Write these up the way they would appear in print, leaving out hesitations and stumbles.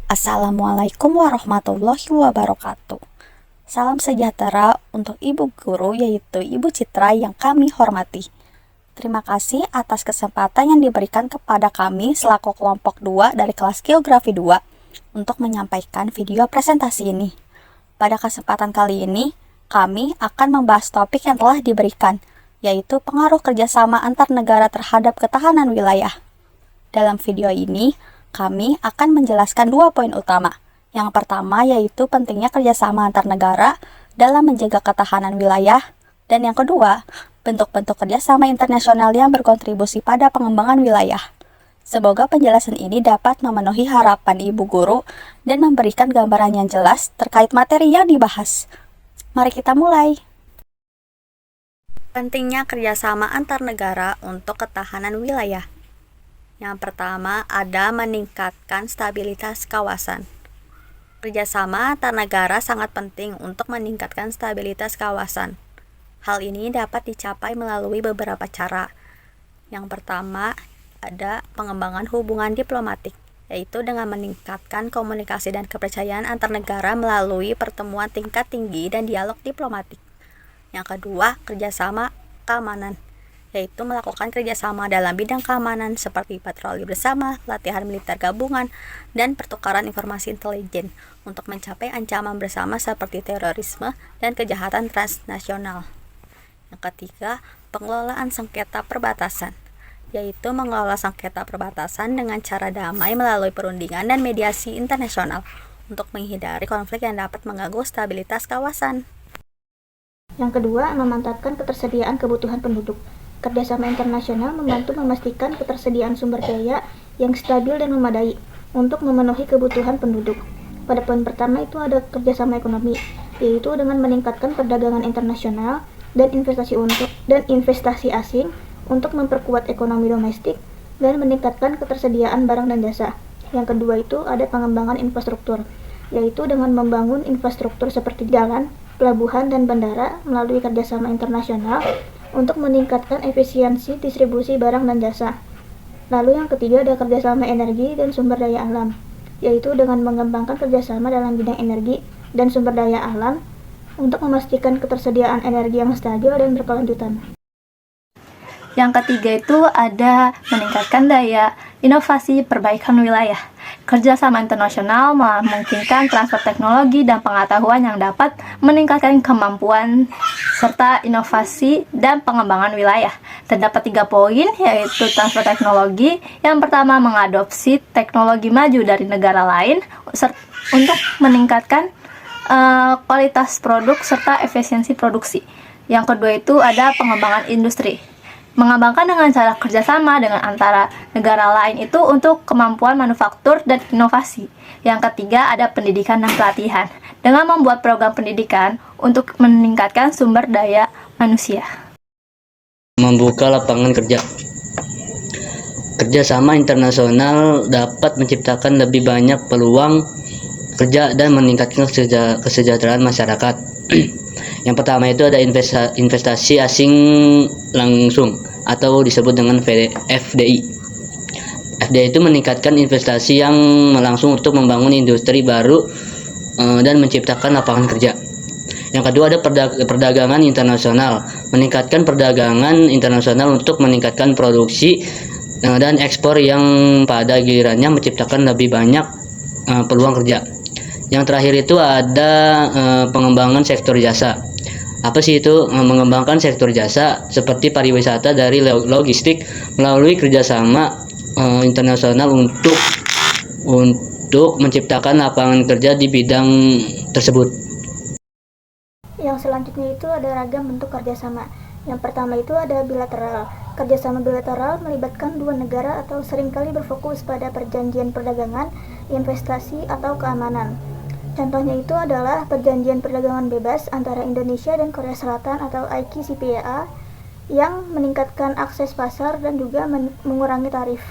Assalamualaikum warahmatullahi wabarakatuh. Salam sejahtera untuk Ibu Guru, yaitu Ibu Citra yang kami hormati. Terima kasih atas kesempatan yang diberikan kepada kami selaku kelompok 2 dari kelas Geografi 2 untuk menyampaikan video presentasi ini. Pada kesempatan kali ini, kami akan membahas topik yang telah diberikan, yaitu pengaruh kerjasama antar negara terhadap ketahanan wilayah. Dalam video ini, kami akan menjelaskan 2 poin utama. Yang pertama yaitu pentingnya kerjasama antar negara dalam menjaga ketahanan wilayah, dan yang kedua, bentuk-bentuk kerjasama internasional yang berkontribusi pada pengembangan wilayah. Semoga penjelasan ini dapat memenuhi harapan Ibu Guru dan memberikan gambaran yang jelas terkait materi yang dibahas. Mari kita mulai. Pentingnya kerjasama antar negara untuk ketahanan wilayah. Yang pertama ada meningkatkan stabilitas kawasan. Kerjasama antar negara sangat penting untuk meningkatkan stabilitas kawasan. Hal ini dapat dicapai melalui beberapa cara. Yang pertama ada pengembangan hubungan diplomatik, yaitu dengan meningkatkan komunikasi dan kepercayaan antar negara melalui pertemuan tingkat tinggi dan dialog diplomatik. Yang kedua, kerjasama keamanan, yaitu melakukan kerjasama dalam bidang keamanan seperti patroli bersama, latihan militer gabungan, dan pertukaran informasi intelijen untuk mencapai ancaman bersama seperti terorisme dan kejahatan transnasional. Yang ketiga, pengelolaan sengketa perbatasan, yaitu mengelola sengketa perbatasan dengan cara damai melalui perundingan dan mediasi internasional untuk menghindari konflik yang dapat mengganggu stabilitas kawasan. Yang kedua, memantapkan ketersediaan kebutuhan penduduk. Kerjasama internasional membantu memastikan ketersediaan sumber daya yang stabil dan memadai untuk memenuhi kebutuhan penduduk. Pada poin pertama itu ada kerjasama ekonomi, yaitu dengan meningkatkan perdagangan internasional dan investasi asing untuk memperkuat ekonomi domestik dan meningkatkan ketersediaan barang dan jasa. Yang kedua itu ada pengembangan infrastruktur, yaitu dengan membangun infrastruktur seperti jalan, pelabuhan, dan bandara melalui kerjasama internasional untuk meningkatkan efisiensi distribusi barang dan jasa. Lalu yang ketiga ada kerjasama energi dan sumber daya alam, yaitu dengan mengembangkan kerjasama dalam bidang energi dan sumber daya alam untuk memastikan ketersediaan energi yang stabil dan berkelanjutan. Yang ketiga itu ada meningkatkan daya inovasi perbaikan wilayah. Kerjasama internasional memungkinkan transfer teknologi dan pengetahuan yang dapat meningkatkan kemampuan serta inovasi dan pengembangan wilayah. Terdapat 3 poin, yaitu transfer teknologi. Yang pertama, mengadopsi teknologi maju dari negara lain untuk meningkatkan kualitas produk serta efisiensi produksi. Yang kedua itu ada pengembangan industri. Mengembangkan dengan cara kerjasama dengan antara negara lain itu untuk kemampuan manufaktur dan inovasi. Yang ketiga ada pendidikan dan pelatihan, dengan membuat program pendidikan untuk meningkatkan sumber daya manusia. Membuka lapangan kerja. Kerjasama internasional dapat menciptakan lebih banyak peluang kerja dan meningkatkan kesejahteraan masyarakat. Yang pertama itu ada investasi asing langsung atau disebut dengan FDI. FDI itu meningkatkan investasi yang langsung untuk membangun industri baru dan menciptakan lapangan kerja. Yang kedua ada perdagangan internasional, meningkatkan perdagangan internasional untuk meningkatkan produksi dan ekspor yang pada gilirannya menciptakan lebih banyak peluang kerja. Yang terakhir itu ada pengembangan sektor jasa. Apa sih itu mengembangkan sektor jasa seperti pariwisata dari logistik melalui kerjasama internasional untuk menciptakan lapangan kerja di bidang tersebut. Yang selanjutnya itu ada ragam bentuk kerjasama. Yang pertama itu ada bilateral. Kerjasama bilateral melibatkan 2 negara atau seringkali berfokus pada perjanjian perdagangan, investasi, atau keamanan. Contohnya itu adalah perjanjian perdagangan bebas antara Indonesia dan Korea Selatan atau ICCPA yang meningkatkan akses pasar dan juga mengurangi tarif.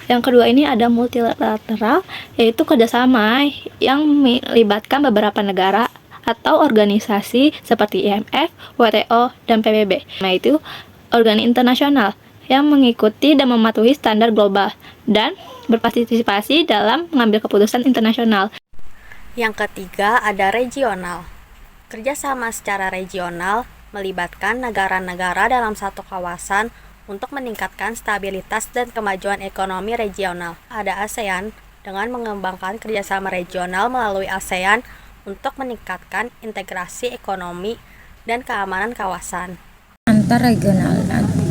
Yang kedua ini ada multilateral, yaitu kerjasama yang melibatkan beberapa negara atau organisasi seperti IMF, WTO, dan PBB. Nah itu organisasi internasional yang mengikuti dan mematuhi standar global dan berpartisipasi dalam mengambil keputusan internasional. Yang ketiga ada regional. Kerjasama secara regional melibatkan negara-negara dalam satu kawasan untuk meningkatkan stabilitas dan kemajuan ekonomi regional. Ada ASEAN dengan mengembangkan kerjasama regional melalui ASEAN untuk meningkatkan integrasi ekonomi dan keamanan kawasan. Antarregional.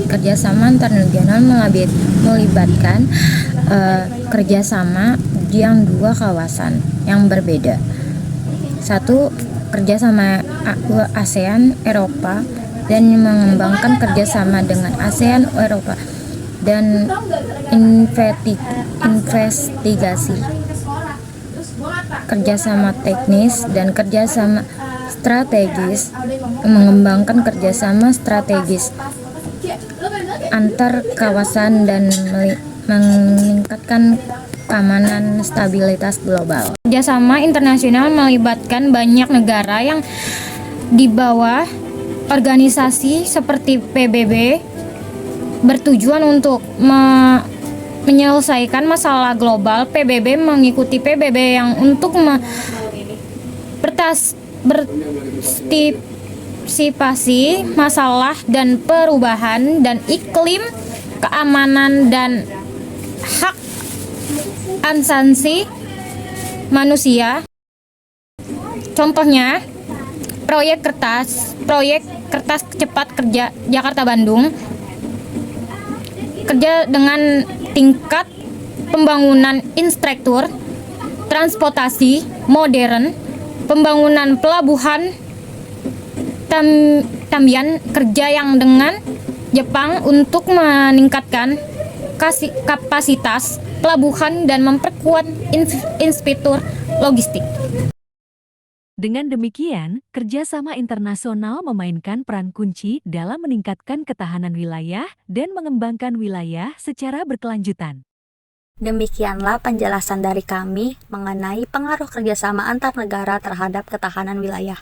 Kerjasama antarregional melibatkan kerjasama yang dua kawasan yang berbeda. Satu, kerjasama ASEAN Eropa dan mengembangkan kerjasama dengan ASEAN Eropa dan investigasi, kerjasama teknis dan kerjasama strategis, mengembangkan kerjasama strategis antar kawasan dan meningkatkan keamanan stabilitas global. Kerjasama internasional melibatkan banyak negara yang di bawah organisasi seperti PBB bertujuan untuk menyelesaikan masalah global. PBB mengikuti PBB yang untuk berpartisipasi masalah dan perubahan dan iklim, keamanan dan hak asasi manusia. Contohnya proyek kertas cepat kerja Jakarta Bandung kerja dengan tingkat pembangunan infrastruktur transportasi modern, pembangunan pelabuhan, tambahan kerja yang dengan Jepang untuk meningkatkan kapasitas pelabuhan dan memperkuat infrastruktur logistik. Dengan demikian, kerjasama internasional memainkan peran kunci dalam meningkatkan ketahanan wilayah dan mengembangkan wilayah secara berkelanjutan. Demikianlah penjelasan dari kami mengenai pengaruh kerjasama antar negara terhadap ketahanan wilayah.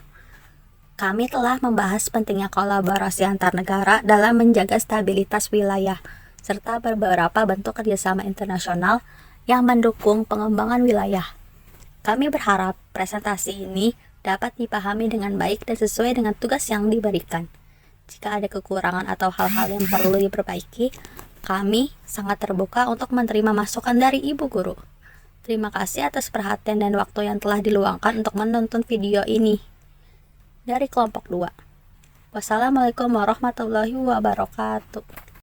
Kami telah membahas pentingnya kolaborasi antar negara dalam menjaga stabilitas wilayah, serta beberapa bentuk kerjasama internasional yang mendukung pengembangan wilayah. Kami berharap presentasi ini dapat dipahami dengan baik dan sesuai dengan tugas yang diberikan. Jika ada kekurangan atau hal-hal yang perlu diperbaiki, kami sangat terbuka untuk menerima masukan dari Ibu Guru. Terima kasih atas perhatian dan waktu yang telah diluangkan untuk menonton video ini. Dari kelompok 2. Wassalamualaikum warahmatullahi wabarakatuh.